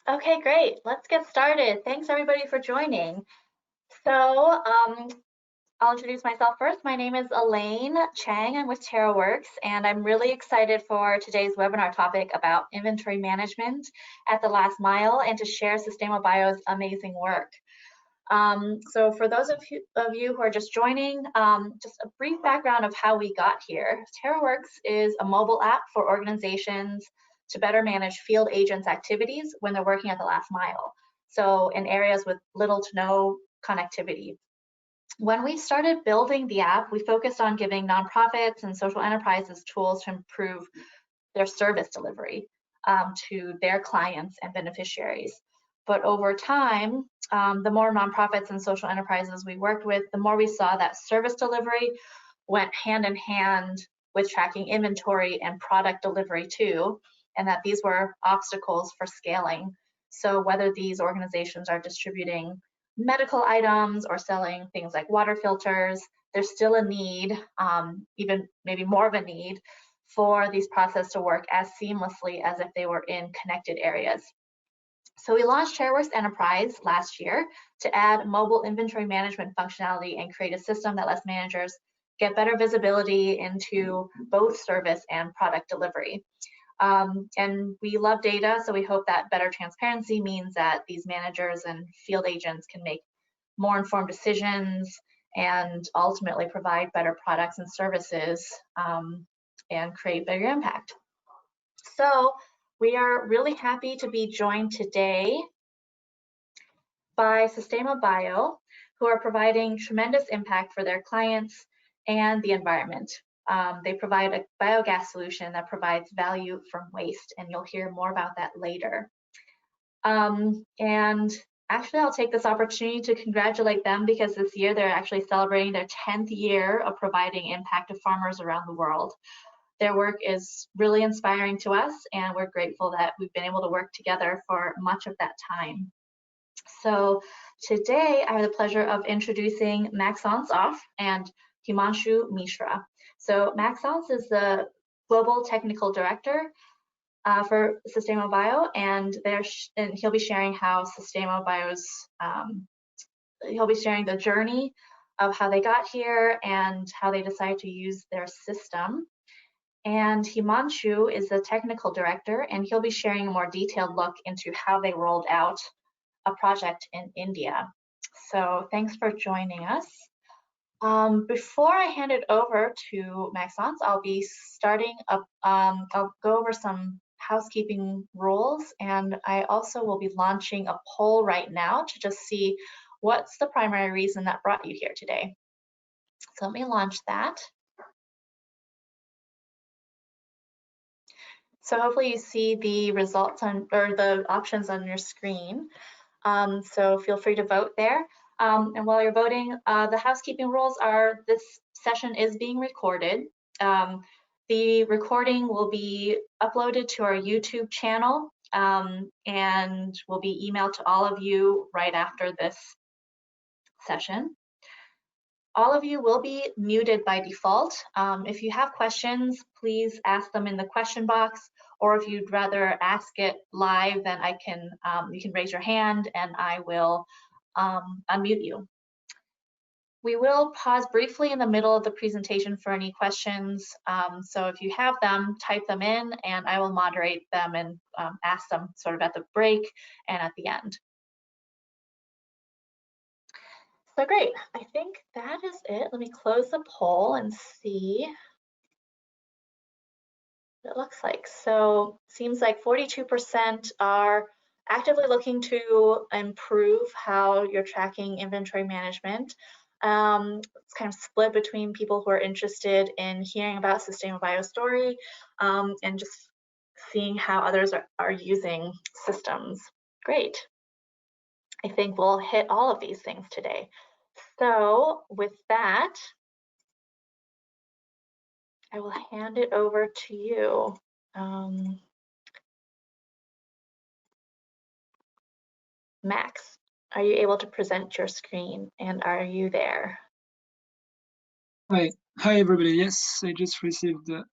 Okay, great. Let's get started. Thanks everybody for joining. So I'll introduce myself first. My name is Elaine Chang. I'm with TaroWorks, and I'm really excited for today's webinar topic about inventory management at the last mile and to share Sistema Bio's amazing work. So for those of you who are just joining, just a brief background of how we got here. TaroWorks is a mobile app for organizations to better manage field agents' activities when they're working at the last mile. So in areas with little to no connectivity. When we started building the app, we focused on giving nonprofits and social enterprises tools to improve their service delivery to their clients and beneficiaries. But over time, the more nonprofits and social enterprises we worked with, the more we saw that service delivery went hand in hand with tracking inventory and product delivery too, and that these were obstacles for scaling. So whether these organizations are distributing medical items or selling things like water filters, there's still a need, even maybe more of a need, for these processes to work as seamlessly as if they were in connected areas. So we launched TaroWorks Enterprise last year to add mobile inventory management functionality and create a system that lets managers get better visibility into both service and product delivery. And we love data, so we hope that better transparency means that these managers and field agents can make more informed decisions and ultimately provide better products and services and create bigger impact. So we are really happy to be joined today by Systema Bio, who are providing tremendous impact for their clients and the environment. They provide a biogas solution that provides value from waste, and you'll hear more about that later. And actually, I'll take this opportunity to congratulate them because this year they're actually celebrating their 10th year of providing impact to farmers around the world. Their work is really inspiring to us, and we're grateful that we've been able to work together for much of that time. So today, I have the pleasure of introducing Maxence Off and Himanshu Mishra. So Maxence is the Global Technical Director for Systema Bio, and he'll be sharing how Systema Bio's, he'll be sharing the journey of how they got here and how they decided to use their system. And Himanshu is the technical director, and he'll be sharing a more detailed look into how they rolled out a project in India. So thanks for joining us. Before I hand it over to Maxence, I'll be starting up, I'll go over some housekeeping rules, and I also will be launching a poll right now to just see what's the primary reason that brought you here today. So let me launch that. So hopefully you see the results or the options on your screen. So feel free to vote there. And while you're voting, the housekeeping rules are this session is being recorded. The recording will be uploaded to our YouTube channel and will be emailed to all of you right after this session. All of you will be muted by default. If you have questions, please ask them in the question box, or if you'd rather ask it live, then you can raise your hand and I will unmute you. We will pause briefly in the middle of the presentation for any questions. So if you have them, type them in and I will moderate them and ask them sort of at the break and at the end. So great, I think that is it. Let me close the poll and see what it looks like. So seems like 42% are actively looking to improve how you're tracking inventory management. It's kind of split between people who are interested in hearing about Sistema Bio story and just seeing how others are using systems. Great. I think we'll hit all of these things today. So with that, I will hand it over to you. Max, are you able to present your screen and are you there? Hi everybody. Yes, I just received the.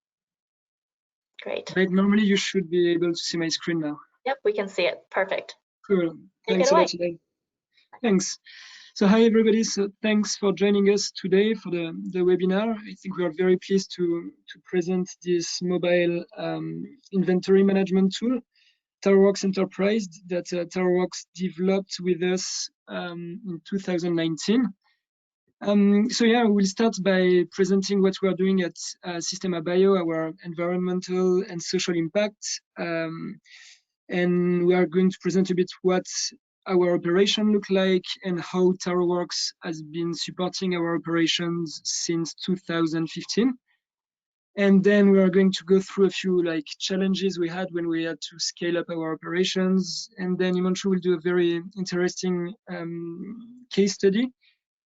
Great. Right, normally you should be able to see my screen now. Yep, we can see it. Perfect. Cool. Take Thanks it a away. lot, Elaine. Thanks. So hi everybody. So thanks for joining us today for the webinar. I think we are very pleased to present this mobile inventory management tool, TaroWorks Enterprise, that TaroWorks developed with us in 2019. So yeah, we'll start by presenting what we are doing at Systema Bio, our environmental and social impact. And we are going to present a bit what our operation look like and how TaroWorks has been supporting our operations since 2015. And then we are going to go through a few challenges we had when we had to scale up our operations. And then Himanshu will do a very interesting case study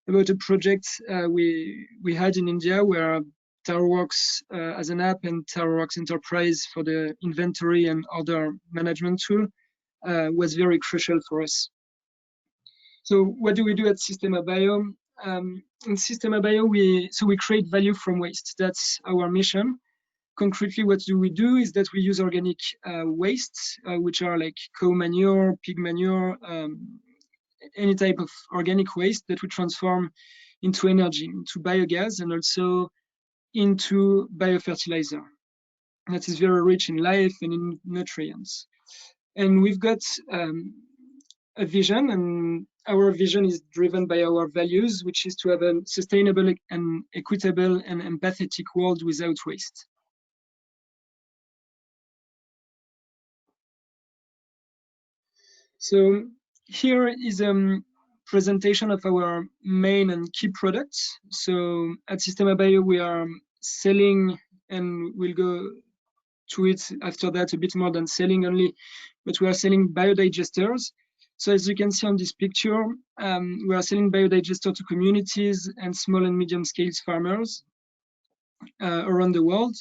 about a project we had in India where TaroWorks as an app and TaroWorks Enterprise for the inventory and order management tool was very crucial for us. So what do we do at Systema Bio? In Systema Bio, we create value from waste. That's our mission. Concretely, what do we do is that we use organic wastes, which are like cow manure, pig manure, any type of organic waste that we transform into energy, into biogas, and also into biofertilizer. That is very rich in life and in nutrients. And we've got a vision, and our vision is driven by our values, which is to have a sustainable and equitable and empathetic world without waste. So here is a presentation of our main and key products. So at Systema Bio, we are selling, and we'll go to it after that a bit more than selling only, but we are selling biodigesters. So as you can see on this picture, we are selling biodigester to communities and small and medium scale farmers around the world.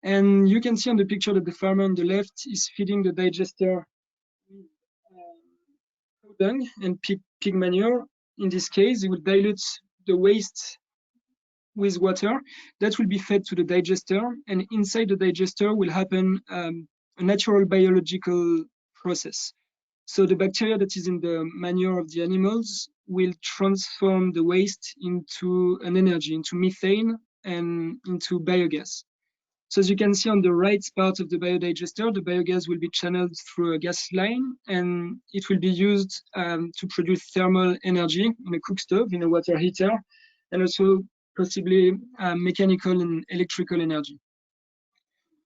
And you can see on the picture that the farmer on the left is feeding the digester dung and pig manure. In this case, it will dilute the waste with water that will be fed to the digester, and inside the digester will happen a natural biological process. So the bacteria that is in the manure of the animals will transform the waste into an energy, into methane and into biogas. So as you can see on the right part of the biodigester, the biogas will be channeled through a gas line, and it will be used to produce thermal energy in a cook stove, in a water heater, and also possibly mechanical and electrical energy.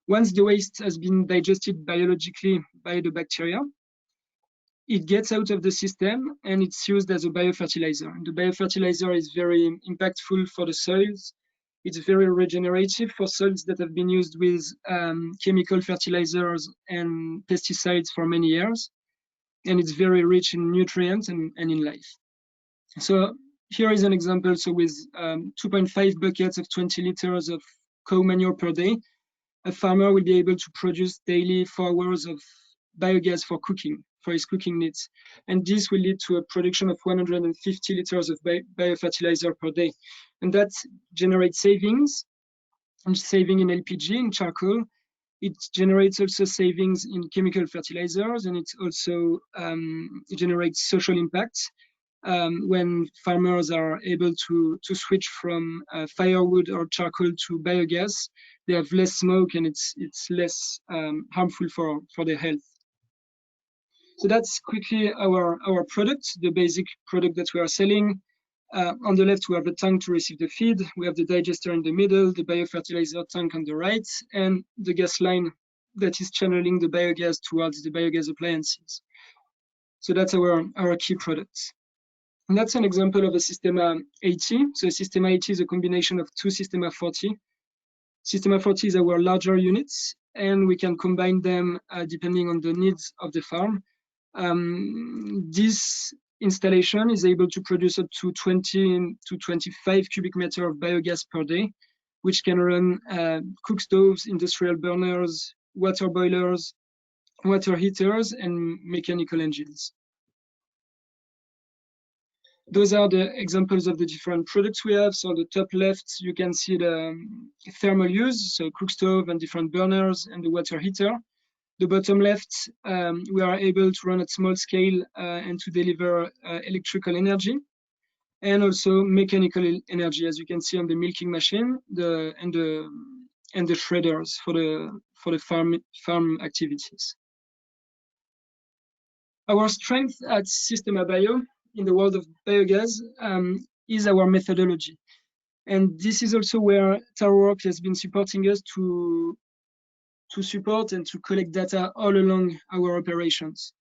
Once the waste has been digested biologically by the bacteria, it gets out of the system and it's used as a biofertilizer. And the biofertilizer is very impactful for the soils. It's very regenerative for soils that have been used with chemical fertilizers and pesticides for many years. And it's very rich in nutrients and in life. So here is an example. So with 2.5 buckets of 20 liters of cow manure per day, a farmer will be able to produce daily 4 hours of biogas for cooking, for his cooking needs. And this will lead to a production of 150 liters of biofertilizer per day. And that generates savings, and saving in LPG, in charcoal. It generates also savings in chemical fertilizers, and it also it generates social impact. When farmers are able to switch from firewood or charcoal to biogas, they have less smoke and it's less harmful for their health. So that's quickly our product, the basic product that we are selling. On the left, we have the tank to receive the feed. We have the digester in the middle, the biofertilizer tank on the right, and the gas line that is channeling the biogas towards the biogas appliances. So that's our key products. And that's an example of a Sistema 80. So Sistema 80 is a combination of two Sistema 40. Sistema 40 is our larger units, and we can combine them depending on the needs of the farm. This installation is able to produce up to 20 to 25 cubic meters of biogas per day, which can run cook stoves, industrial burners, water boilers, water heaters, and mechanical engines. Those are the examples of the different products we have. So on the top left, you can see the thermal use, so cook stove and different burners and the water heater. The bottom left, we are able to run at small scale and to deliver electrical energy and also mechanical energy, as you can see on the milking machine, and the shredders for the farm activities. Our strength at Sistema Bio in the world of biogas is our methodology. And this is also where TaroWorks has been supporting us to support and to collect data all along our operations.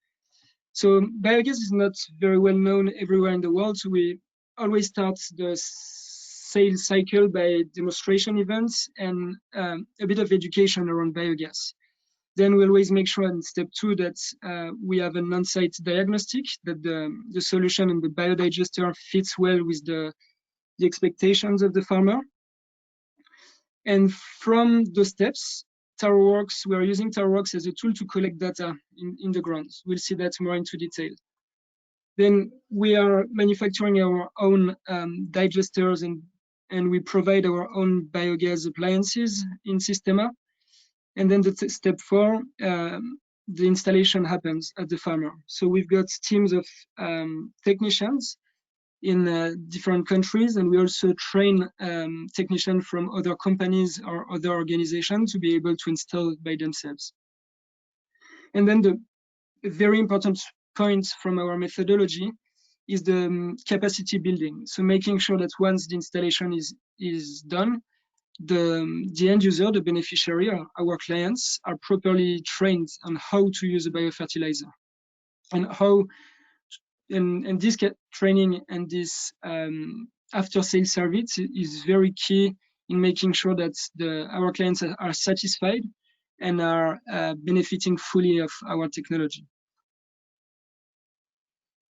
So biogas is not very well known everywhere in the world. So we always start the sales cycle by demonstration events and a bit of education around biogas. Then we always make sure in step 2 that we have an on-site diagnostic, that the solution and the biodigester fits well with the expectations of the farmer. And from those steps, TaroWorks, we are using TaroWorks as a tool to collect data in the ground. We'll see that more into detail. Then we are manufacturing our own digesters and we provide our own biogas appliances in Sistema. And then step 4, the installation happens at the farmer. So we've got teams of technicians in different countries, and we also train technicians from other companies or other organizations to be able to install by themselves. And then the very important point from our methodology is the capacity building. So making sure that once the installation is done, the end user, the beneficiary, our clients, are properly trained on how to use a biofertilizer and how. And this training and this after-sales service is very key in making sure that our clients are satisfied and are benefiting fully of our technology.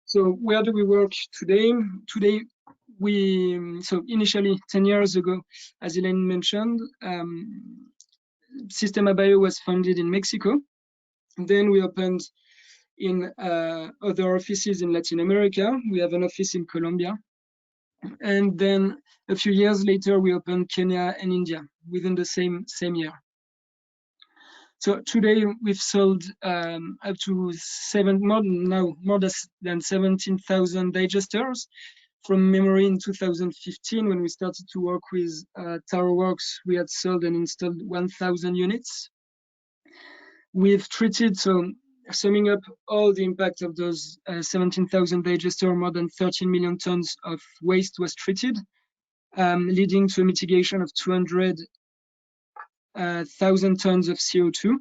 So where do we work today? Today, so initially 10 years ago, as Elaine mentioned, Systema Bio was founded in Mexico. Then we opened in other offices in Latin America. We have an office in Colombia. And then a few years later, we opened Kenya and India within the same year. So today we've sold up to more than 17,000 digesters. From memory, in 2015, when we started to work with TaroWorks, we had sold and installed 1,000 units. We've treated, so summing up all the impact of those 17,000 digesters, more than 13 million tons of waste was treated, leading to a mitigation of 200,000 tons of CO2.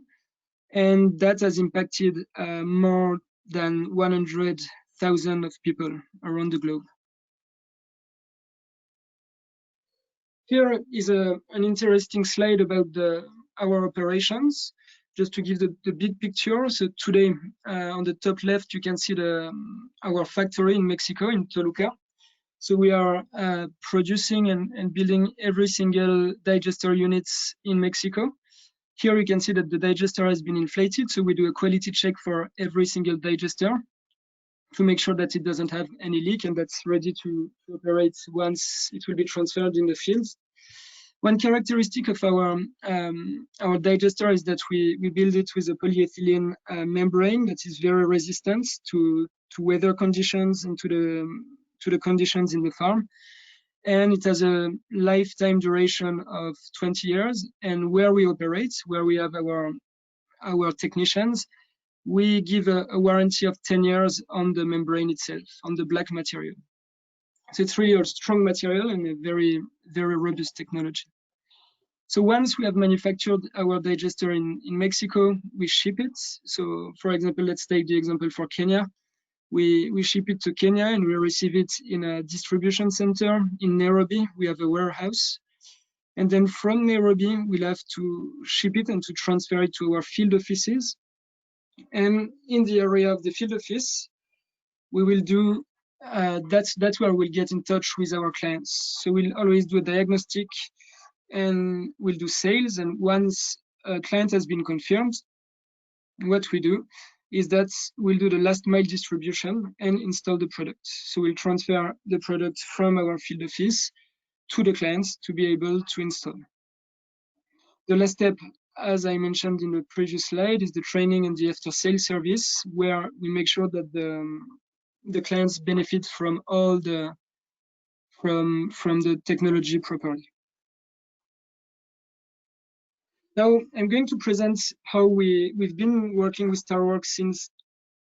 And that has impacted more than 100,000 of people around the globe. Here is an interesting slide about our operations, just to give the big picture. So today, on the top left, you can see our factory in Mexico, in Toluca. So we are producing and building every single digester units in Mexico. Here you can see that the digester has been inflated. So we do a quality check for every single digester to make sure that it doesn't have any leak and that's ready to operate once it will be transferred in the field. One characteristic of our digester is that we build it with a polyethylene membrane that is very resistant to weather conditions and to the conditions in the farm. And it has a lifetime duration of 20 years. And where we operate, where we have our technicians, we give a warranty of 10 years on the membrane itself, on the black material. So it's really a strong material and a very, very robust technology. So once we have manufactured our digester in Mexico, we ship it. So for example, let's take the example for Kenya. We ship it to Kenya and we receive it in a distribution center in Nairobi. We have a warehouse. And then from Nairobi, we'll have to ship it and to transfer it to our field offices. And in the area of the field office, we will do, that's where we'll get in touch with our clients. So we'll always do a diagnostic and we'll do sales. And once a client has been confirmed, what we do is that we'll do the last mile distribution and install the product. So we'll transfer the product from our field office to the clients to be able to install. The last step as I mentioned in the previous slide, is the training and the after-sales service, where we make sure that the clients benefit from all the from the technology properly. Now I'm going to present how we've been working with TaroWorks since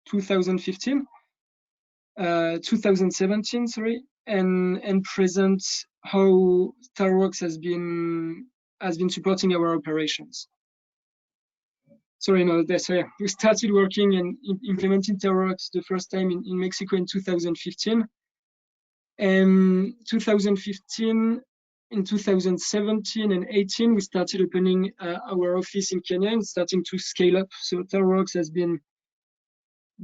2017, sorry, and present how TaroWorks has been supporting our operations. Sorry, no, that's we started working and implementing TaroWorks the first time in Mexico in 2015. And 2015, in 2017 and 18, we started opening our office in Kenya and starting to scale up. So TaroWorks has been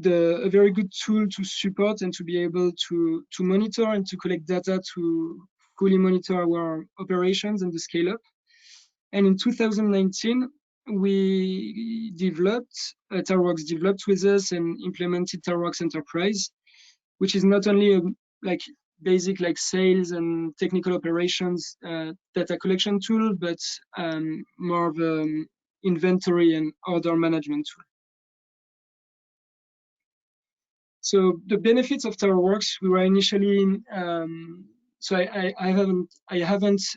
a very good tool to support and to be able to monitor and to collect data to fully monitor our operations and the scale up. And in 2019, we developed, TaroWorks developed with us and implemented TaroWorks Enterprise, which is not only a basic sales and technical operations data collection tool, but more of an inventory and order management tool. So the benefits of TaroWorks, we were initially, so I haven't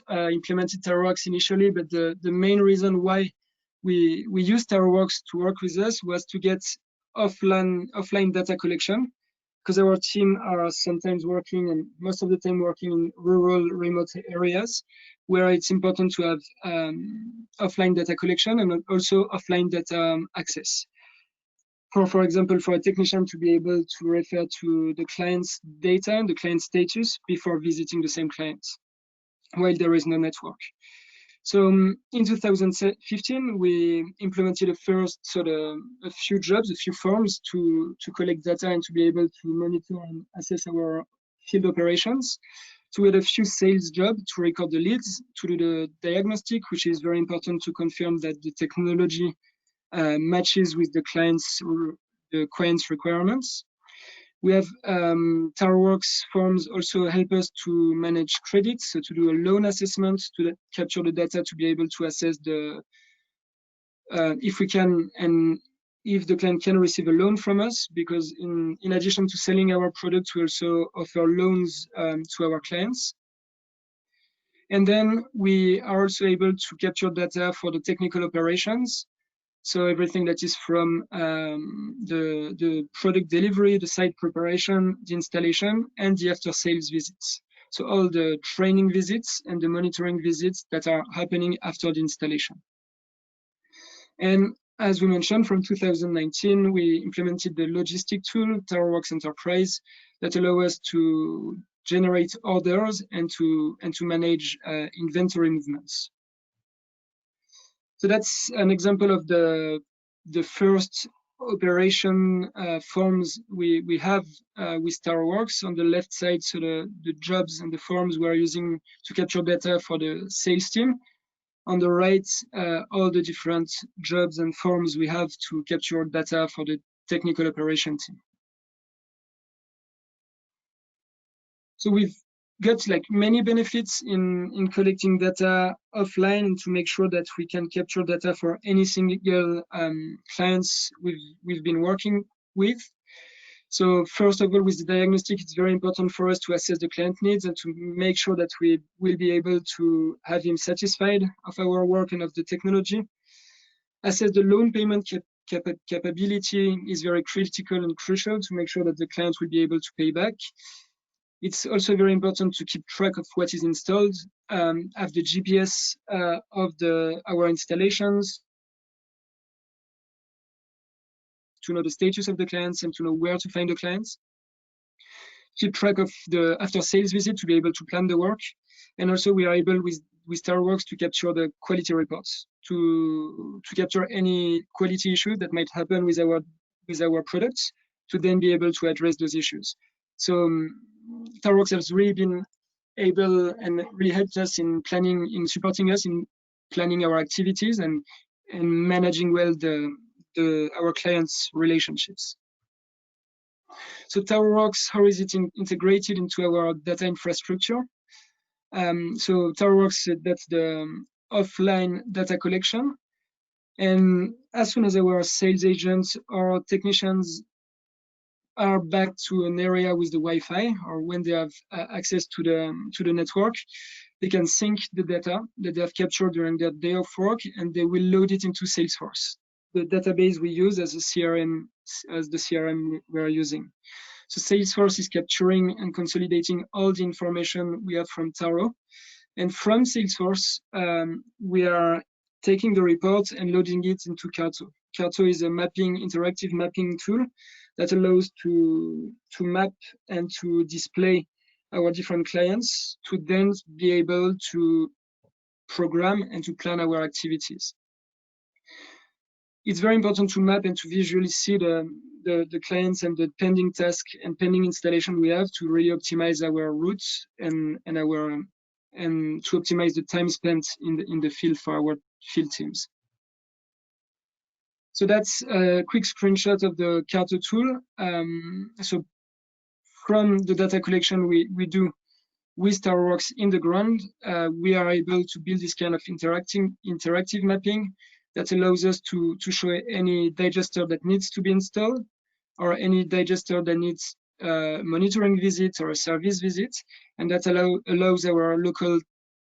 implemented TaroWorks initially, but the main reason why we used TaroWorks to work with us was to get offline data collection, because our team are sometimes working, and most of the time working in rural, remote areas, where it's important to have offline data collection and also offline data access. For example, for a technician to be able to refer to the client's data and the client's status before visiting the same client, while there is no network. So in 2015, we implemented a few jobs, a few forms to collect data and to be able to monitor and assess our field operations. So we had a few sales jobs to record the leads, to do the diagnostic, which is very important to confirm that the technology matches with the client's requirements. We have TaroWorks forms also help us to manage credits, so to do a loan assessment, to capture the data to be able to assess if we can and if the client can receive a loan from us, because in addition to selling our products, we also offer loans to our clients. And then we are also able to capture data for the technical operations. So everything that is from the product delivery, the site preparation, the installation, and the after-sales visits. So all the training visits and the monitoring visits that are happening after the installation. And as we mentioned, from 2019, we implemented the logistic tool, TaroWorks Enterprise, that allow us to generate orders and to manage inventory movements. So that's an example of the first operation forms we have with TaroWorks. On the left side, so the jobs and the forms we're using to capture data for the sales team. On the right, all the different jobs and forms we have to capture data for the technical operation team. So we've got many benefits in collecting data offline and to make sure that we can capture data for any single clients we've been working with. So first of all, with the diagnostic, it's very important for us to assess the client needs and to make sure that we will be able to have him satisfied of our work and of the technology. Assess the loan payment capability is very critical and crucial to make sure that the client will be able to pay back. It's also very important to keep track of what is installed, have the GPS of our installations, to know the status of the clients and to know where to find the clients. Keep track of the after-sales visit to be able to plan the work. And also we are able with TaroWorks to capture the quality reports, to capture any quality issue that might happen with our products, to then be able to address those issues. So TaroWorks has really been able and really helped us in supporting us in planning our activities and managing well our clients' relationships. So TaroWorks, how is it integrated into our data infrastructure? So TaroWorks, that's the offline data collection. And as soon as our sales agents or technicians are back to an area with the Wi-Fi, or when they have access to the network, they can sync the data that they have captured during their day of work, and they will load it into Salesforce, the database we use as a CRM, as the CRM we are using. So Salesforce is capturing and consolidating all the information we have from Taro, and from Salesforce, we are taking the report and loading it into Carto. Carto is a interactive mapping tool that allows to map and to display our different clients to then be able to program and to plan our activities. It's very important to map and to visually see the clients and the pending task and pending installation we have to really optimize our routes and to optimize the time spent in the field for our field teams. So that's a quick screenshot of the Carto tool. So from the data collection we do with TaroWorks in the ground, we are able to build this kind of interactive mapping that allows us to show any digester that needs to be installed, or any digester that needs monitoring visits or a service visit, and that allows our local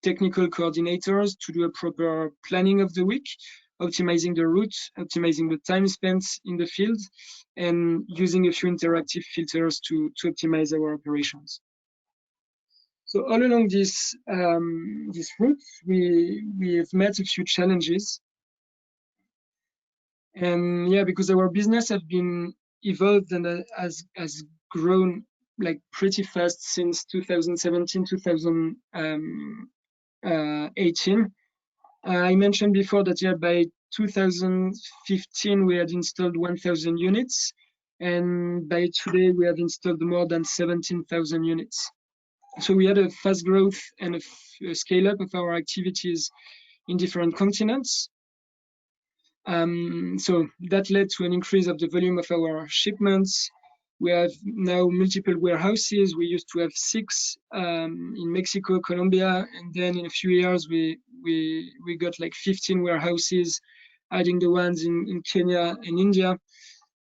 technical coordinators to do a proper planning of the week, optimizing the route, optimizing the time spent in the field, and using a few interactive filters to optimize our operations. So all along this route, we have met a few challenges. And yeah, because our business have been evolved and has grown like pretty fast since 2017, 2018. I mentioned before that yeah, by 2015 we had installed 1,000 units, and by today we have installed more than 17,000 units. So we had a fast growth and a scale up of our activities in different continents. So that led to an increase of the volume of our shipments. We have now multiple warehouses. We used to have 6 in Mexico, Colombia, and then in a few years we got like 15 warehouses, adding the ones in Kenya and India.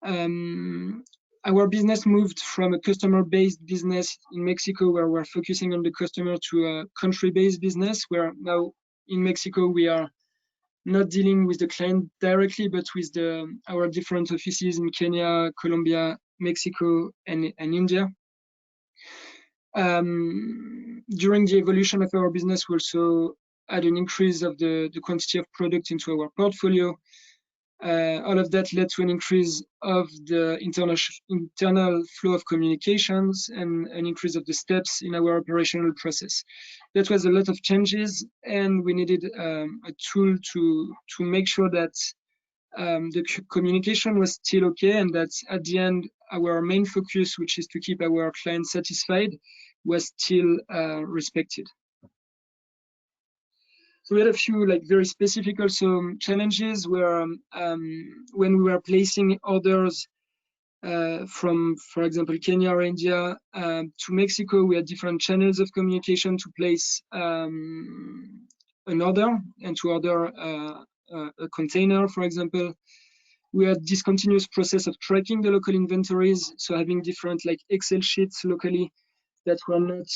Our business moved from a customer-based business in Mexico, where we're focusing on the customer, to a country-based business, where now in Mexico we are not dealing with the client directly, but with our different offices in Kenya, Colombia, Mexico, and India. During the evolution of our business, we also had an increase of the quantity of product into our portfolio. All of that led to an increase of the internal flow of communications and an increase of the steps in our operational process. That was a lot of changes, and we needed a tool to make sure that the communication was still okay, and that at the end our main focus, which is to keep our clients satisfied, was still respected. So we had a few like very specific also challenges where when we were placing orders from, for example, Kenya or India to Mexico, we had different channels of communication to place an order and to order a container, for example. We had this continuous process of tracking the local inventories, so having different like Excel sheets locally that were not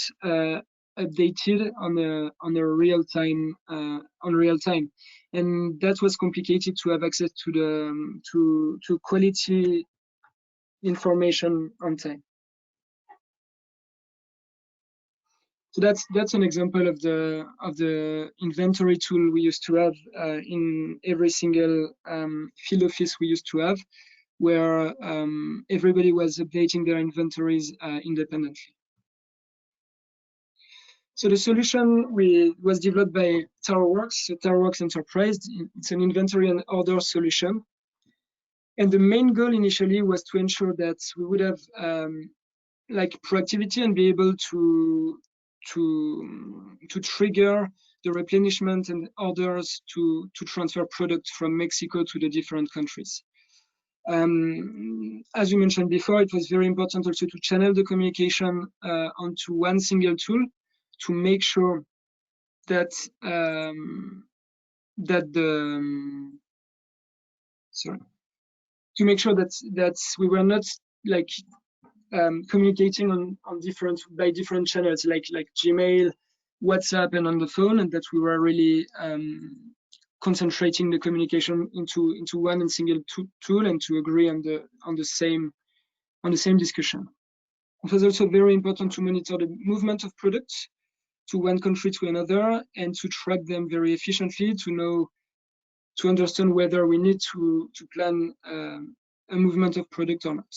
updated on real time, and that was complicated to have access to the quality information on time. So that's an example of the inventory tool we used to have in every single field office we used to have, where everybody was updating their inventories independently. So the solution was developed by TaroWorks, so TaroWorks Enterprise. It's an inventory and order solution. And the main goal initially was to ensure that we would have like proactivity and be able to trigger the replenishment and orders to transfer product from Mexico to the different countries. As you mentioned before, it was very important also to channel the communication onto one single tool to make sure that to make sure that we were not like communicating on different channels like Gmail, WhatsApp, and on the phone, and that we were really concentrating the communication into one and single tool, and to agree on the same discussion. It was also very important to monitor the movement of products to one country to another, and to track them very efficiently, to understand whether we need to plan a movement of product or not.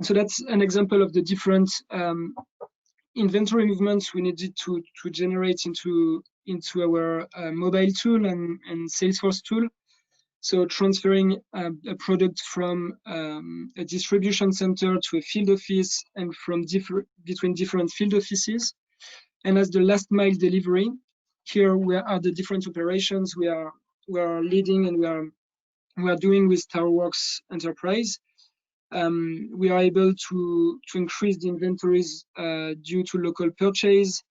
So that's an example of the different inventory movements we needed to generate into our mobile tool and Salesforce tool. So transferring a product from a distribution center to a field office, and from between different field offices. And as the last mile delivery, here where are the different operations we are leading and we are doing with TaroWorks Enterprise. We are able to increase the inventories due to local purchase.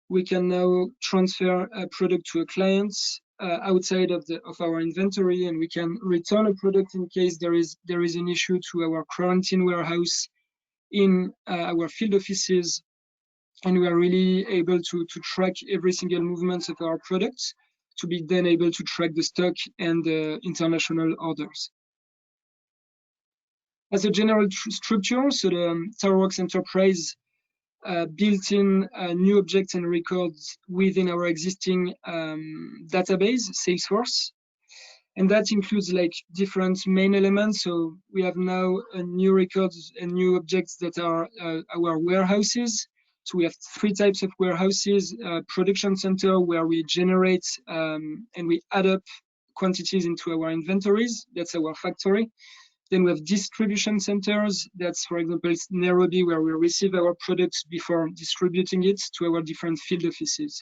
We can now transfer a product to a client outside of our inventory, and we can return a product in case there is an issue to our quarantine warehouse in our field offices. And we are really able to track every single movement of our products, to be then able to track the stock and the international orders. As a general structure, so the TaroWorks Enterprise built in new objects and records within our existing database, Salesforce. And that includes like different main elements. So we have now new records and new objects that are our warehouses. So we have 3 types of warehouses: production center, where we generate and we add up quantities into our inventories. That's our factory. Then we have distribution centers. That's, for example, Nairobi, where we receive our products before distributing it to our different field offices.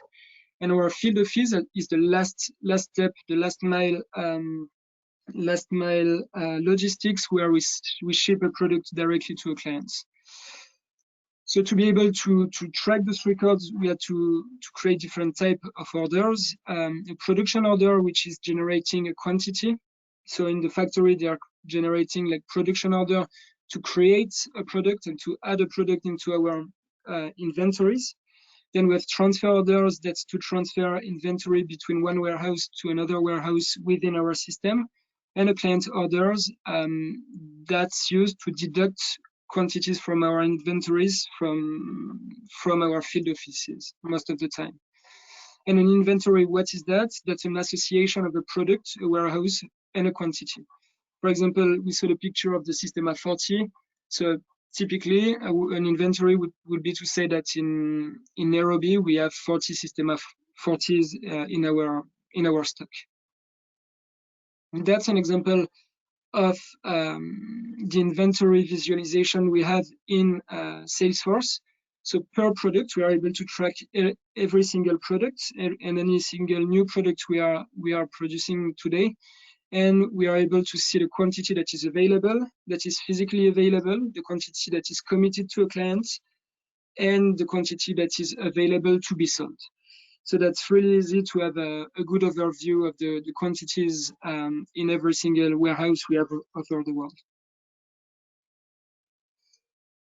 And our field office is the last step, the last mile logistics, where we ship a product directly to a client. So to be able to track those records, we had to create different type of orders. A production order, which is generating a quantity. So in the factory, they are generating like production order to create a product and to add a product into our inventories. Then we have transfer orders, that's to transfer inventory between one warehouse to another warehouse within our system. And a client orders, that's used to deduct quantities from our inventories from our field offices most of the time. And an inventory, what is that? That's an association of a product, a warehouse, and a quantity. For example, we saw the picture of the Sistema 40. So typically, an inventory would be to say that in Nairobi, we have 40 Sistema 40s in our stock. And that's an example of the inventory visualization we have in Salesforce. So per product, we are able to track every single product and any single new product we are producing today. And we are able to see the quantity that is available, that is physically available, the quantity that is committed to a client, and the quantity that is available to be sold. So that's really easy to have a good overview of the quantities in every single warehouse we have over the world.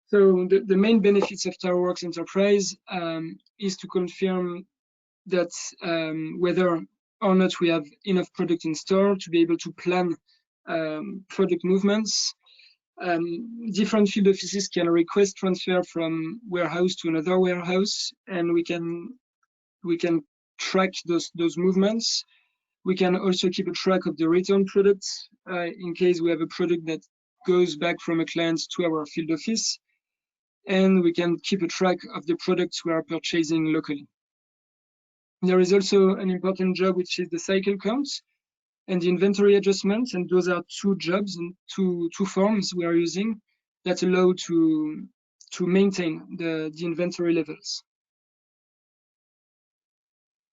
So the main benefits of TaroWorks Enterprise is to confirm that whether or not we have enough product in store to be able to plan product movements. Different field offices can request transfer from warehouse to another warehouse, and we can track those movements. We can also keep a track of the return products in case we have a product that goes back from a client to our field office. And we can keep a track of the products we are purchasing locally. There is also an important job, which is the cycle counts and the inventory adjustments. And those are 2 jobs and two forms we are using that allow to maintain the inventory levels.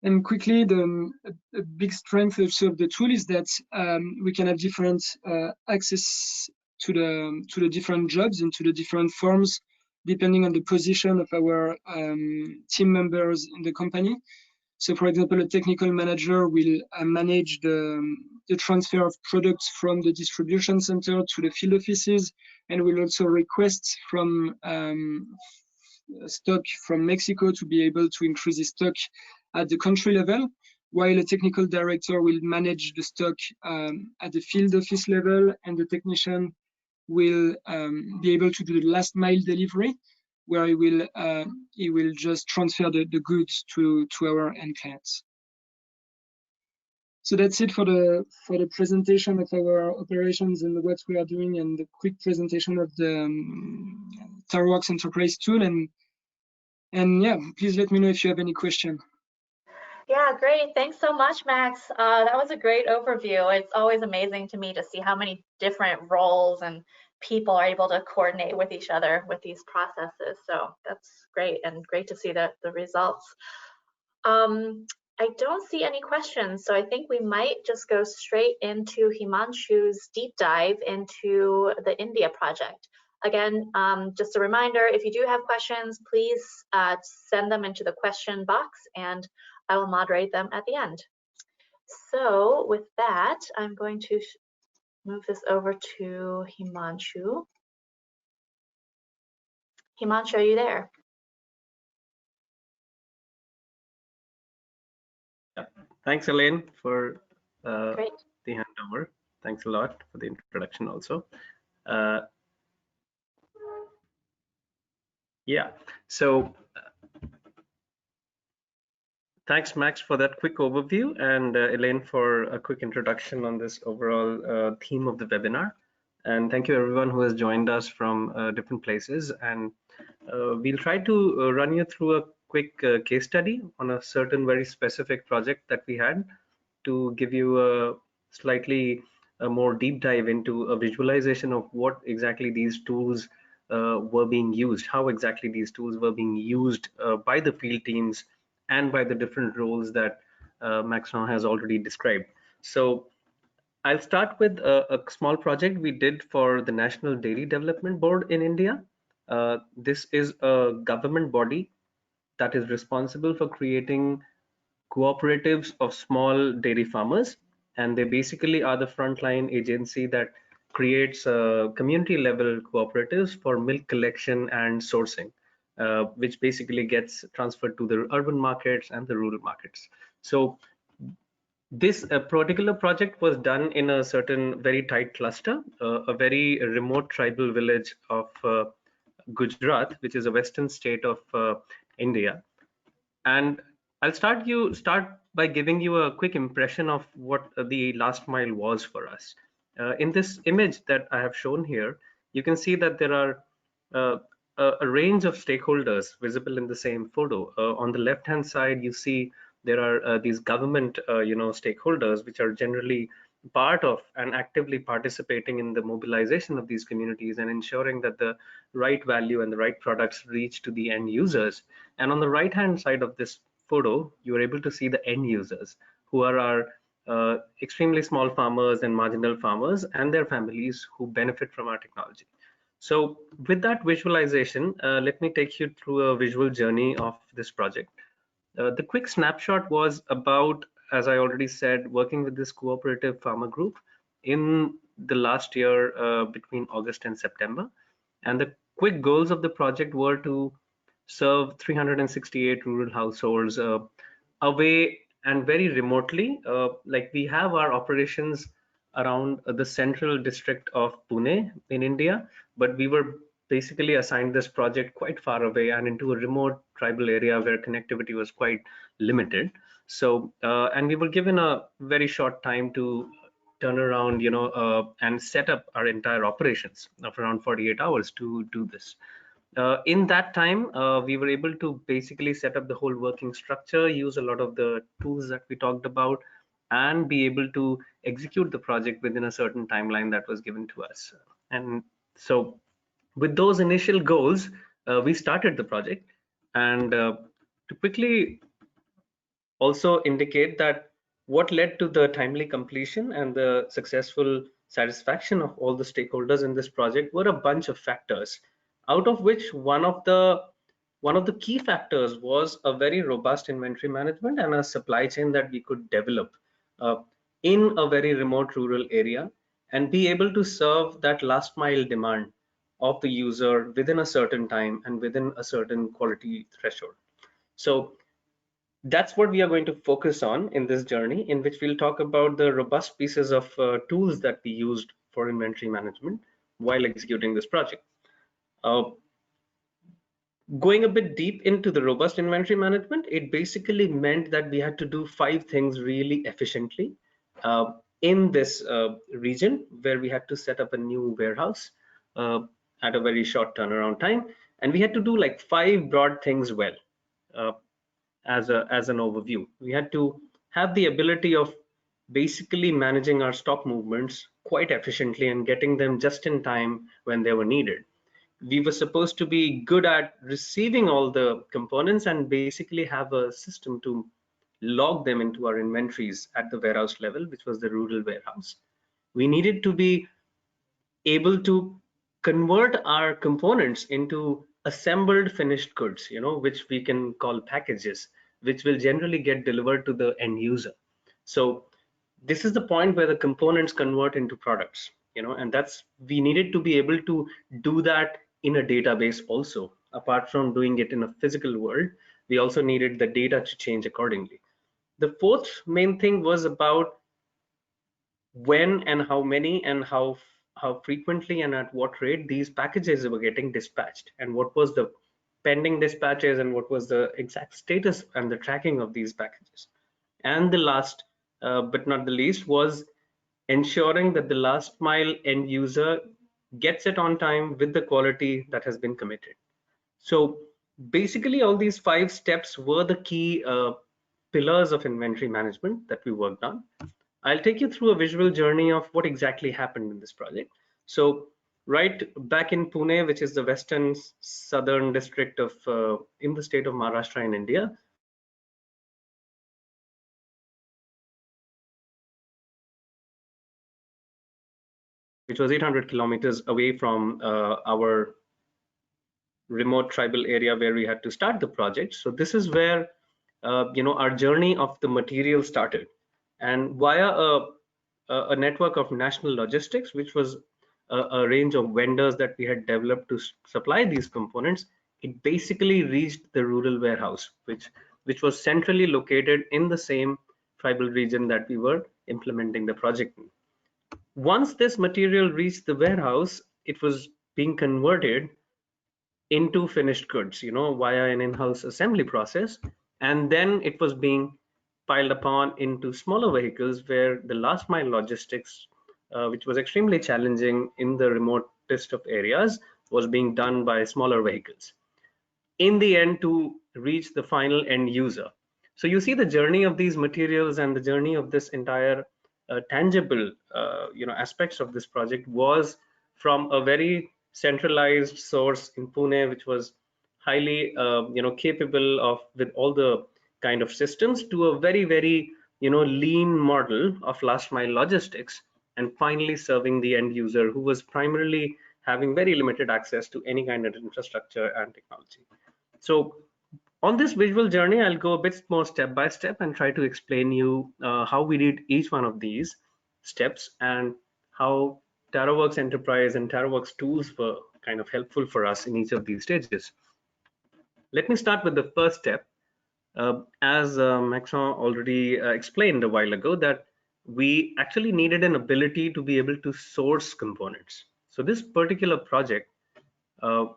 And quickly, a big strength also of the tool is that we can have different access to the different jobs and to the different forms, depending on the position of our team members in the company. So for example, a technical manager will manage the transfer of products from the distribution center to the field offices, and will also request from stock from Mexico to be able to increase the stock at the country level, while a technical director will manage the stock at the field office level, and the technician will be able to do the last mile delivery, where he will just transfer the goods to our end clients. So that's it for the presentation of our operations and what we are doing, and the quick presentation of the TaroWorks Enterprise tool. And yeah, please let me know if you have any question. Yeah, great. Thanks so much, Max. That was a great overview. It's always amazing to me to see how many different roles and people are able to coordinate with each other with these processes. So that's great, and great to see the results. I don't see any questions, so I think we might just go straight into Himanshu's deep dive into the India project. Again, just a reminder, if you do have questions, please send them into the question box, and I will moderate them at the end. So with that, I'm going to move this over to Himanshu. Himanshu, are you there? Yeah. Thanks, Elaine, for Great. the handover. Thanks a lot for the introduction also. Yeah, so thanks, Max, for that quick overview, and Elaine for a quick introduction on this overall theme of the webinar. And thank you everyone who has joined us from different places. And we'll try to run you through a quick case study on a certain very specific project that we had, to give you a slightly more deep dive into a visualization of what exactly these tools were being used, how exactly these tools were being used by the field teams and by the different roles that Maxon has already described. So I'll start with a small project we did for the National Dairy Development Board in India. This is a government body that is responsible for creating cooperatives of small dairy farmers, and they basically are the frontline agency that creates community level cooperatives for milk collection and sourcing, which basically gets transferred to the urban markets and the rural markets. So this particular project was done in a certain very tight cluster, a very remote tribal village of Gujarat, which is a western state of India. And I'll start by giving you a quick impression of what the last mile was for us. In this image that I have shown here, you can see that there are a range of stakeholders visible in the same photo. On the left-hand side, you see there are these government, stakeholders, which are generally part of and actively participating in the mobilization of these communities and ensuring that the right value and the right products reach to the end users. And on the right hand side of this photo, you are able to see the end users, who are our extremely small farmers and marginal farmers and their families who benefit from our technology. So with that visualization, let me take you through a visual journey of this project. The quick snapshot was about, as I already said, working with this cooperative farmer group in the last year between August and September. And the quick goals of the project were to serve 368 rural households away and very remotely. Like we have our operations around the central district of Pune in India, but we were basically assigned this project quite far away and into a remote tribal area where connectivity was quite limited. So, and we were given a very short time to turn around, and set up our entire operations of around 48 hours to do this. In that time, we were able to basically set up the whole working structure, use a lot of the tools that we talked about, and be able to execute the project within a certain timeline that was given to us. And so with those initial goals, we started the project. And to quickly also indicate that what led to the timely completion and the successful satisfaction of all the stakeholders in this project were a bunch of factors, out of which one of the one of the key factors was a very robust inventory management and a supply chain that we could develop in a very remote rural area and be able to serve that last mile demand of the user within a certain time and within a certain quality threshold. So that's what we are going to focus on in this journey, in which we'll talk about the robust pieces of tools that we used for inventory management while executing this project. Going a bit deep into the robust inventory management, it basically meant that we had to do 5 things really efficiently in this region, where we had to set up a new warehouse at a very short turnaround time. And we had to do like 5 broad things well. As an overview, we had to have the ability of basically managing our stock movements quite efficiently and getting them just in time when they were needed. We were supposed to be good at receiving all the components and basically have a system to log them into our inventories at the warehouse level, which was the rural warehouse. We needed to be able to convert our components into assembled finished goods, which we can call packages, which will generally get delivered to the end user. So this is the point where the components convert into products, and we needed to be able to do that in a database also. Apart from doing it in a physical world, we also needed the data to change accordingly. The fourth main thing was about when and how many and how frequently and at what rate these packages were getting dispatched, and what was the pending dispatches and what was the exact status and the tracking of these packages. And the last but not the least was ensuring that the last mile end user gets it on time with the quality that has been committed. So basically all these 5 steps were the key pillars of inventory management that we worked on. I'll take you through a visual journey of what exactly happened in this project. So right back in Pune, which is the western southern district of in the state of Maharashtra in India, which was 800 kilometers away from our remote tribal area where we had to start the project. So this is where our journey of the material started, and via a network of national logistics, which was a range of vendors that we had developed to supply these components, it basically reached the rural warehouse, which was centrally located in the same tribal region that we were implementing the project in. Once this material reached the warehouse, it was being converted into finished goods, via an in-house assembly process, and then it was being piled upon into smaller vehicles, where the last mile logistics, which was extremely challenging in the remotest of areas, was being done by smaller vehicles in the end to reach the final end user. So you see the journey of these materials and the journey of this entire tangible aspects of this project was from a very centralized source in Pune, which was highly capable of with all the kind of systems, to a very lean model of last mile logistics, and finally serving the end user, who was primarily having very limited access to any kind of infrastructure and technology. So on this visual journey, I'll go a bit more step by step and try to explain you how we did each one of these steps and how TaroWorks Enterprise and TaroWorks tools were kind of helpful for us in each of these stages. Let me start with the first step. As Maxon already explained a while ago, that we actually needed an ability to be able to source components. So this particular project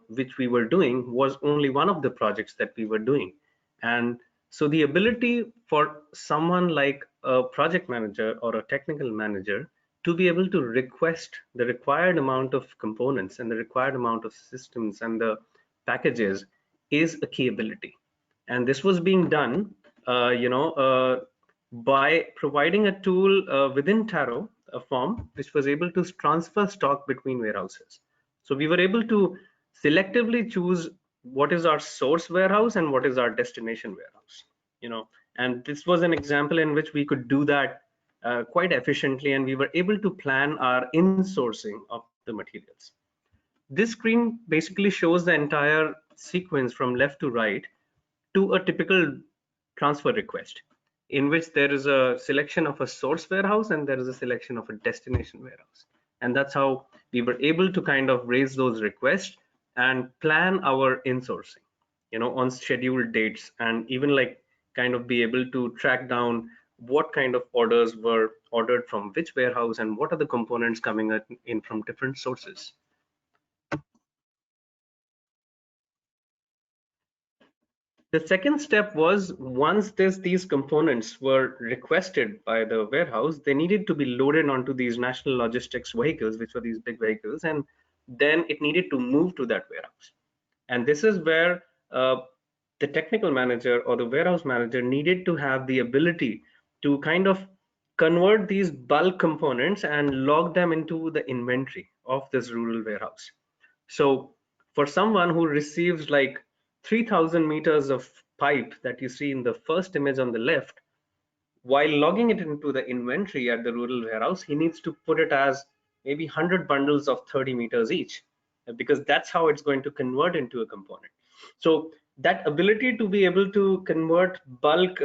which we were doing was only one of the projects that we were doing. And so the ability for someone like a project manager or a technical manager to be able to request the required amount of components and the required amount of systems and the packages is a key ability. And this was being done by providing a tool within Taro, a form which was able to transfer stock between warehouses. So we were able to selectively choose what is our source warehouse and what is our destination warehouse, and this was an example in which we could do that quite efficiently, and we were able to plan our in-sourcing of the materials. This screen basically shows the entire sequence from left to right to a typical transfer request, in which there is a selection of a source warehouse and there is a selection of a destination warehouse. And that's how we were able to kind of raise those requests and plan our insourcing, on scheduled dates, and even like kind of be able to track down what kind of orders were ordered from which warehouse and what are the components coming in from different sources. The second step was, once these components were requested by the warehouse, they needed to be loaded onto these national logistics vehicles, which were these big vehicles, and then it needed to move to that warehouse. And this is where the technical manager or the warehouse manager needed to have the ability to kind of convert these bulk components and log them into the inventory of this rural warehouse. So for someone who receives like 3,000 meters of pipe that you see in the first image on the left, while logging it into the inventory at the rural warehouse, he needs to put it as maybe 100 bundles of 30 meters each, because that's how it's going to convert into a component. So that ability to be able to convert bulk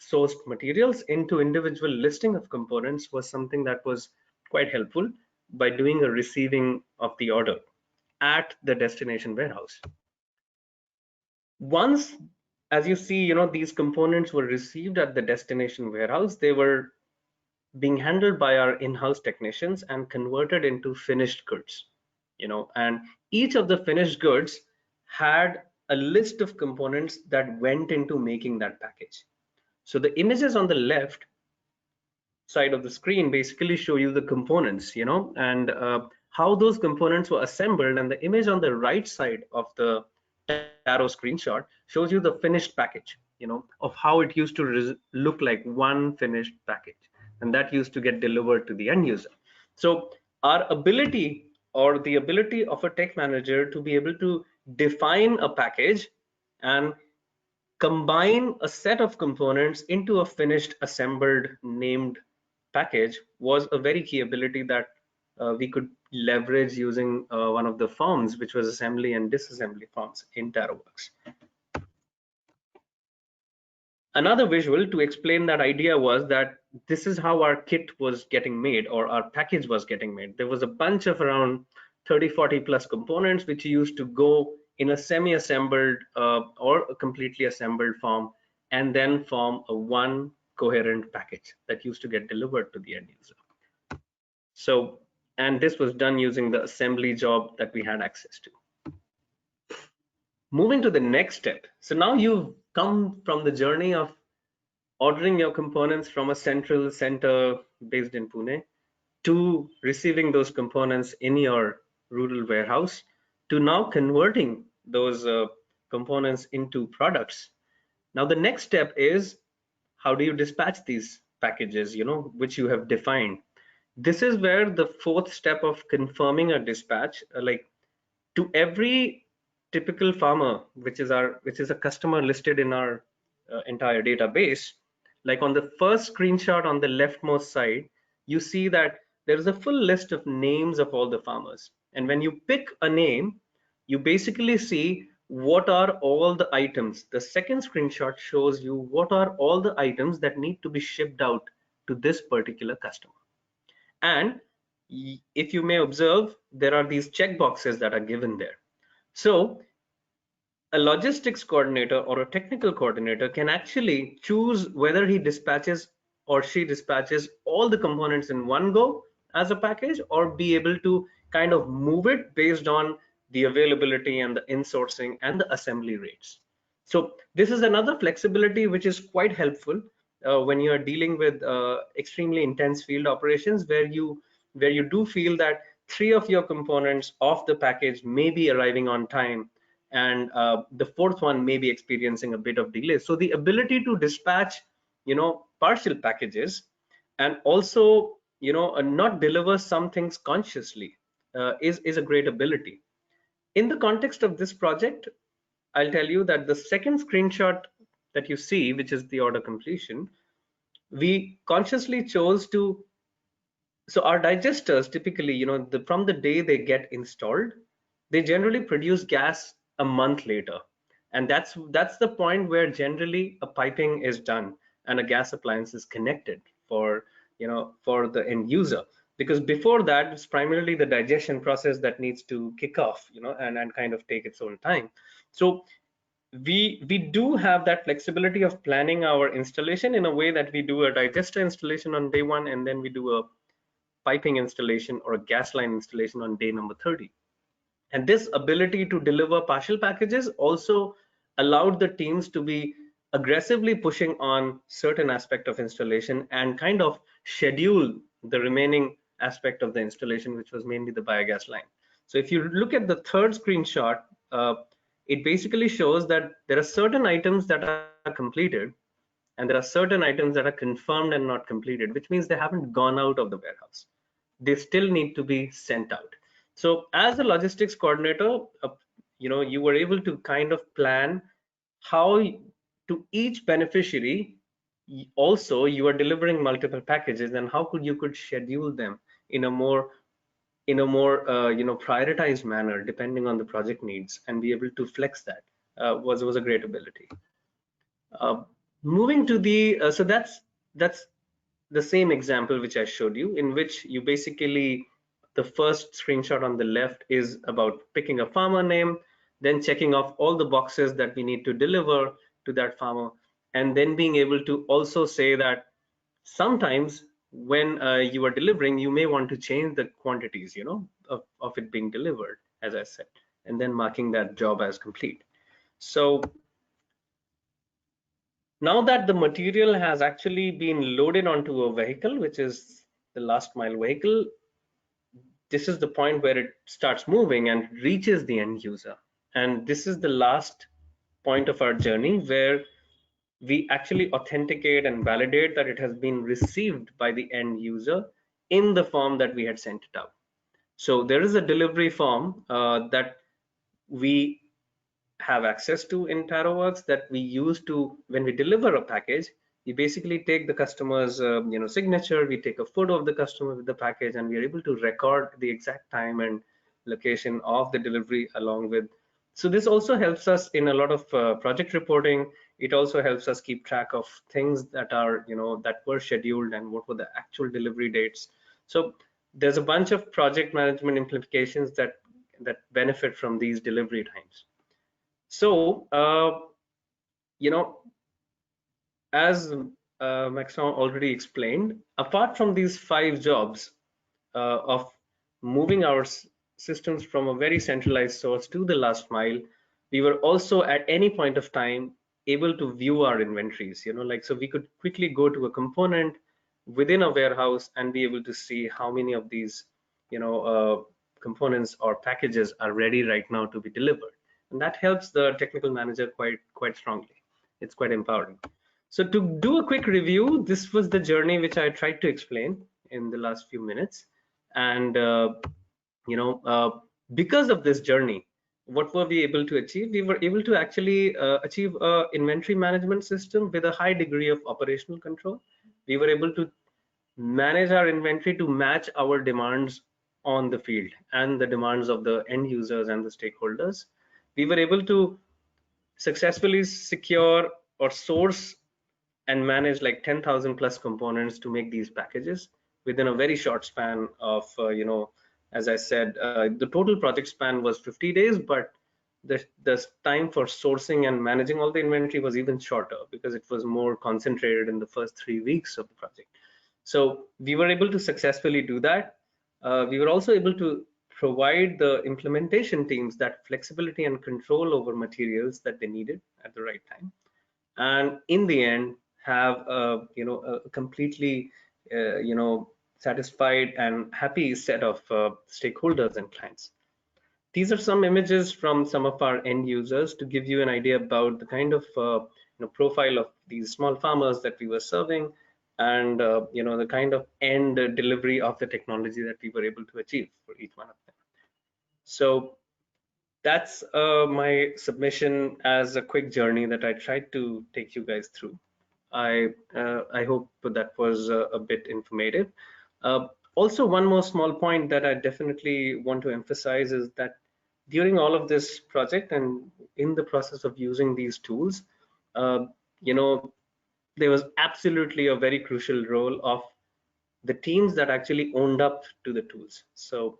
sourced materials into individual listing of components was something that was quite helpful by doing a receiving of the order at the destination warehouse. Once, as you see, these components were received at the destination warehouse, they were being handled by our in-house technicians and converted into finished goods, and each of the finished goods had a list of components that went into making that package. So the images on the left side of the screen basically show you the components, and how those components were assembled, and the image on the right side of the Taro screenshot shows you the finished package, of how it used to look like one finished package, and that used to get delivered to the end user. So our ability, or the ability of a tech manager, to be able to define a package and combine a set of components into a finished, assembled, named package was a very key ability that we could leverage using one of the forms, which was assembly and disassembly forms in TaroWorks. Another visual to explain that idea was that this is how our kit was getting made, or our package was getting made. There was a bunch of around 30-40 plus components which used to go in a semi-assembled or a completely assembled form, and then form a one coherent package that used to get delivered to the end user. So, and this was done using the assembly job that we had access to. Moving to the next step. So now you've come from the journey of ordering your components from a central center based in Pune, to receiving those components in your rural warehouse, to now converting those components into products. Now the next step is, how do you dispatch these packages, which you have defined? This is where the fourth step of confirming a dispatch, like to every typical farmer, which is a customer listed in our entire database. Like on the first screenshot on the leftmost side, you see that there is a full list of names of all the farmers. And when you pick a name, you basically see what are all the items. The second screenshot shows you what are all the items that need to be shipped out to this particular customer. And if you may observe, there are these check boxes that are given there. So a logistics coordinator or a technical coordinator can actually choose whether he dispatches or she dispatches all the components in one go as a package, or be able to kind of move it based on the availability and the insourcing and the assembly rates. So this is another flexibility which is quite helpful when you are dealing with extremely intense field operations, where you do feel that 3 of your components of the package may be arriving on time, and the fourth one may be experiencing a bit of delay. So the ability to dispatch, partial packages, and also, not deliver some things consciously is a great ability. In the context of this project, I'll tell you that the second screenshot that you see, which is the order completion, we consciously chose to, so our digesters typically, from the day they get installed, they generally produce gas a month later. And that's the point where generally a piping is done and a gas appliance is connected for for the end user, because before that it's primarily the digestion process that needs to kick off, and kind of take its own time. So we do have that flexibility of planning our installation in a way that we do a digester installation on day 1, and then we do a piping installation or a gas line installation on day number 30. And this ability to deliver partial packages also allowed the teams to be aggressively pushing on certain aspect of installation and kind of schedule the remaining aspect of the installation, which was mainly the biogas line. So if you look at the third screenshot, it basically shows that there are certain items that are completed and there are certain items that are confirmed and not completed, which means they haven't gone out of the warehouse. They still need to be sent out. So as a logistics coordinator, you were able to kind of plan how to each beneficiary also you are delivering multiple packages, and how you could schedule them in a more prioritized manner depending on the project needs, and be able to flex that was a great ability. Moving to the so that's the same example which I showed you, in which you basically, the first screenshot on the left is about picking a farmer name, then checking off all the boxes that we need to deliver to that farmer, and then being able to also say that sometimes when you are delivering, you may want to change the quantities, of it being delivered, as I said, and then marking that job as complete. So now that the material has actually been loaded onto a vehicle, which is the last mile vehicle, this is the point where it starts moving and reaches the end user. And this is the last point of our journey where we actually authenticate and validate that it has been received by the end user in the form that we had sent it out. So there is a delivery form that we have access to in TaroWorks that we use to, when we deliver a package, we basically take the customer's signature, we take a photo of the customer with the package, and we are able to record the exact time and location of the delivery along with. So this also helps us in a lot of project reporting. It also helps us keep track of things that are that were scheduled and what were the actual delivery dates. So there's a bunch of project management implications that benefit from these delivery times. So, as Maxon already explained, apart from these 5 jobs of moving our systems from a very centralized source to the last mile, we were also at any point of time able to view our inventories, so we could quickly go to a component within a warehouse and be able to see how many of these, components or packages are ready right now to be delivered. And that helps the technical manager quite strongly. It's quite empowering. So to do a quick review, this was the journey which I tried to explain in the last few minutes. And because of this journey, what were we able to achieve? We were able to actually achieve a inventory management system with a high degree of operational control. We were able to manage our inventory to match our demands on the field and the demands of the end users and the stakeholders. We were able to successfully secure or source and manage like 10,000 plus components to make these packages within a very short span of, as I said, the total project span was 50 days, but the time for sourcing and managing all the inventory was even shorter because it was more concentrated in the first 3 weeks of the project. So we were able to successfully do that. We were also able to provide the implementation teams that flexibility and control over materials that they needed at the right time, and in the end have a completely satisfied and happy set of stakeholders and clients. These are some images from some of our end users to give you an idea about the kind of profile of these small farmers that we were serving, and the kind of end delivery of the technology that we were able to achieve for each one of them. So that's my submission as a quick journey that I tried to take you guys through. I hope that was a bit informative. Also, one more small point that I definitely want to emphasize is that during all of this project and in the process of using these tools, you know, there was absolutely a very crucial role of the teams that actually owned up to the tools. So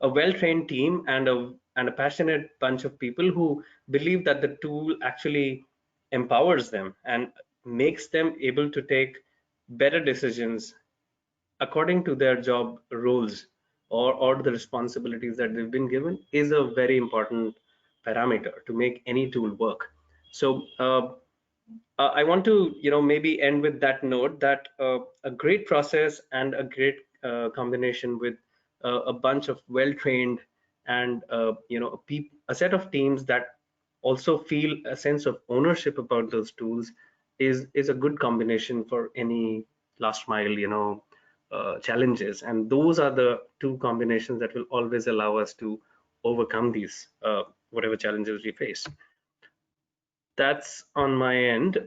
a well-trained team and a passionate bunch of people who believe that the tool actually empowers them and makes them able to take better decisions according to their job roles or the responsibilities that they've been given is a very important parameter to make any tool work. So I want to, maybe end with that note that a great process and a great combination with a bunch of well-trained and a set of teams that also feel a sense of ownership about those tools is a good combination for any last mile, challenges. And those are the two combinations that will always allow us to overcome these whatever challenges we face. That's on my end.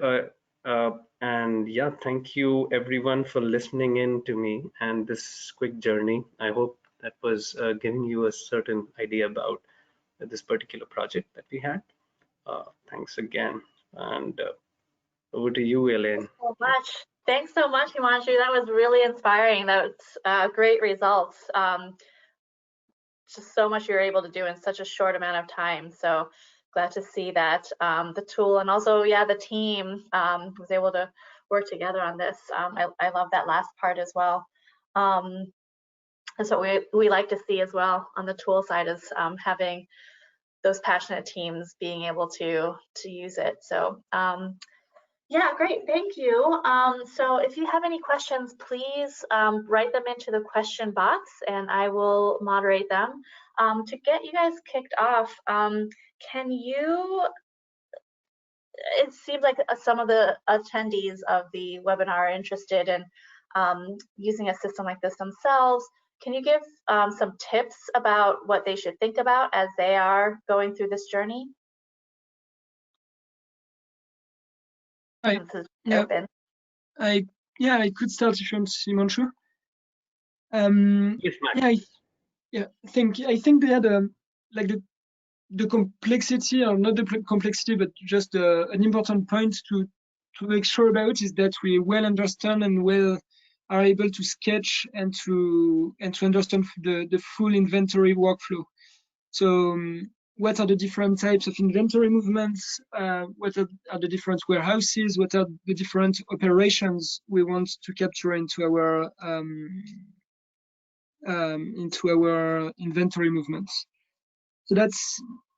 And yeah, thank you everyone for listening in to me and this quick journey. I hope that was giving you a certain idea about this particular project that we had. Thanks again. And over to you, Elaine. Thanks so much. Thanks so much, Himanshu. That was really inspiring. That was great results. Just so much you're able to do in such a short amount of time. So glad to see that the tool and also, yeah, the team was able to work together on this. I love that last part as well. That's what we like to see as well on the tool side, is having those passionate teams being able to use it. So yeah, great, thank you. So if you have any questions, please write them into the question box and I will moderate them. To get you guys kicked off, can you, it seems like some of the attendees of the webinar are interested in using a system like this themselves. Can you give some tips about what they should think about as they are going through this journey? I could start if you want, Himanshu. Yes, Matt. I think they had like the complexity, or not the complexity, but just an important point to make sure about is that we well understand and well are able to sketch and to understand the full inventory workflow. So what are the different types of inventory movements? What are the different warehouses? What are the different operations we want to capture into our inventory movements? So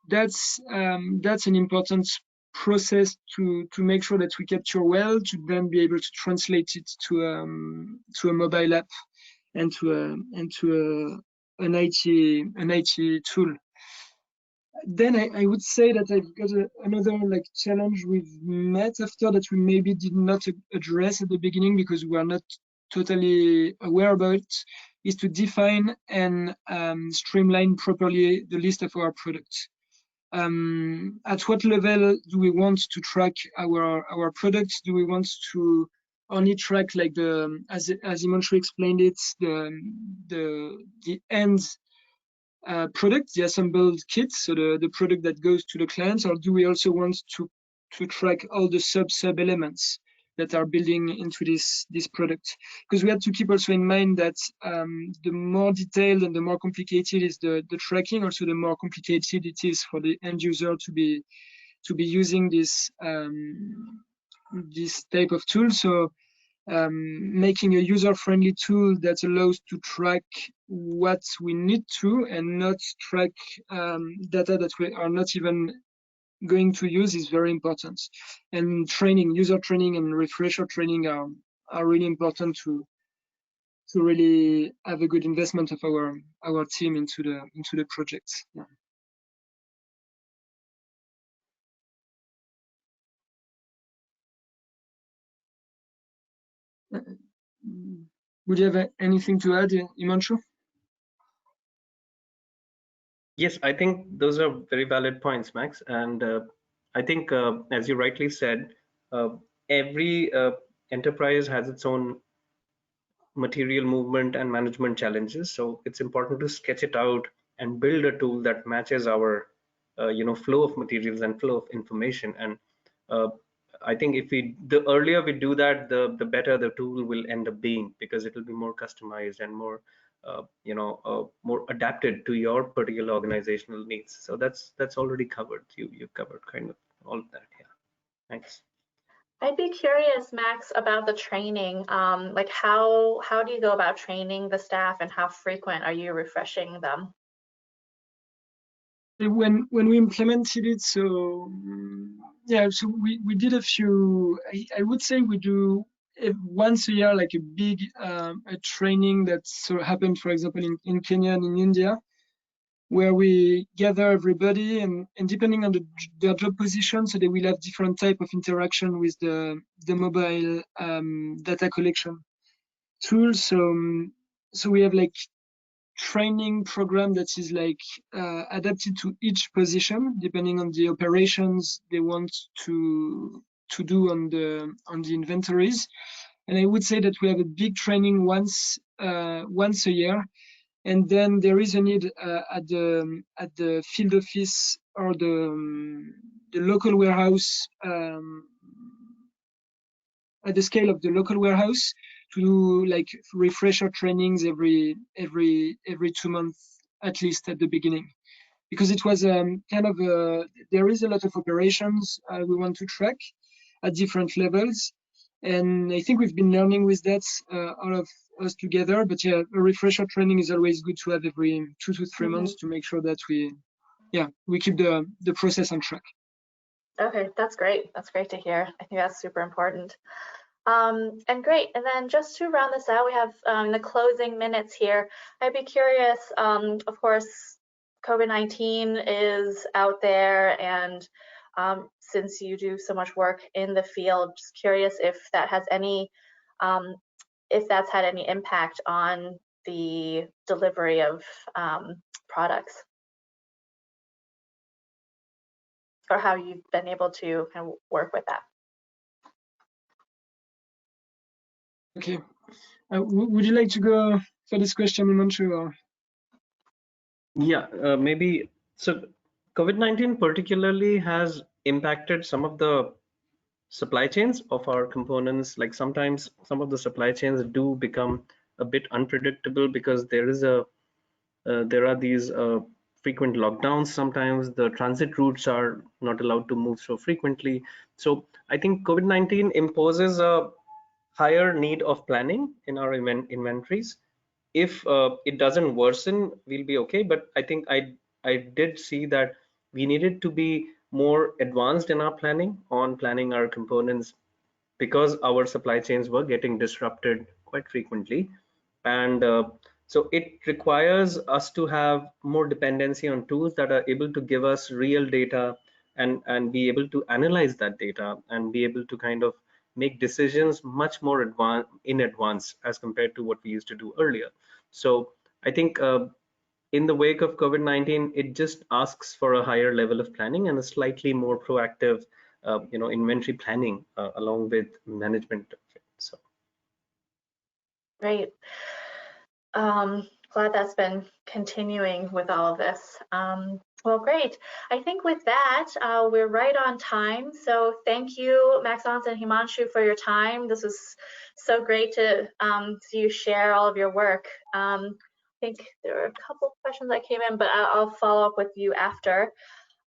that's an important process to make sure that we capture well, to then be able to translate it to a mobile app and to an IT tool. Then I would say that I've got another like challenge we've met after that we maybe did not address at the beginning because we are not totally aware about it, is to define and streamline properly the list of our products. At what level do we want to track our products? Do we want to only track like as Himanshu explained it, the end product, the assembled kit, so the product that goes to the clients, or do we also want to track all the sub elements that are building into this product? Because we have to keep also in mind that the more detailed and the more complicated is the tracking, also the more complicated it is for the end user to be using this type of tool. So making a user-friendly tool that allows to track what we need to and not track data that we are not even going to use is very important. And training, user training and refresher training are really important to really have a good investment of our team into the project. Yeah. Would you have anything to add, Himanshu? Yes, I think those are very valid points, Max. And I think, as you rightly said, every enterprise has its own material movement and management challenges. So it's important to sketch it out and build a tool that matches our flow of materials and flow of information. And I think if the earlier we do that, the better the tool will end up being, because it will be more customized and more more adapted to your particular organizational needs. So that's already covered. You've covered kind of all of that. Yeah, thanks. I'd be curious, Max, about the training. Like how do you go about training the staff, and how frequent are you refreshing them? When we implemented it, so yeah, so we did a few. I would say we do once a year, like a big a training that happened, for example, in Kenya and in India, where we gather everybody, and depending on their job position, so they will have different type of interaction with the mobile data collection tools. So we have like training program that is like adapted to each position depending on the operations they want to do on the inventories. And I would say that we have a big training once a year, and then there is a need at the field office or the local warehouse, at the scale of the local warehouse, to do like refresher trainings every 2 months at least at the beginning, because it was kind of there is a lot of operations we want to track at different levels, and I think we've been learning with that all of us together. But yeah, a refresher training is always good to have every 2 to 3 months to make sure that we keep the process on track. Okay, that's great. That's great to hear. I think that's super important. And great. And then just to round this out, we have the closing minutes here. I'd be curious, of course, COVID-19 is out there, and since you do so much work in the field, just curious if that has any, if that's had any impact on the delivery of products, or how you've been able to kind of work with that. Okay. Would you like to go for this question, Himanshu? Or? Yeah, maybe. So COVID-19 particularly has impacted some of the supply chains of our components. Like sometimes some of the supply chains do become a bit unpredictable, because there are these frequent lockdowns. Sometimes the transit routes are not allowed to move so frequently. So I think COVID-19 imposes a higher need of planning in our inventories. If it doesn't worsen, we'll be okay. But I think I did see that we needed to be more advanced in our planning our components, because our supply chains were getting disrupted quite frequently. And so it requires us to have more dependency on tools that are able to give us real data, and be able to analyze that data, and be able to kind of make decisions much more in advance as compared to what we used to do earlier. So I think in the wake of COVID-19, it just asks for a higher level of planning and a slightly more proactive inventory planning along with management of it. So Great. Glad that's been continuing with all of this. Well, great. I think with that, we're right on time. So thank you, Maxence and Himanshu, for your time. This was so great to see you share all of your work. I think there were a couple questions that came in, but I'll follow up with you after.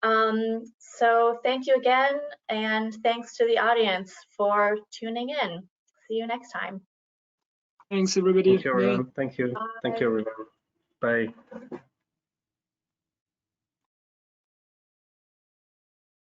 So thank you again, and thanks to the audience for tuning in. See you next time. Thanks, everybody. thank you, everyone. Thank you. Bye. Thank you, everyone. Bye.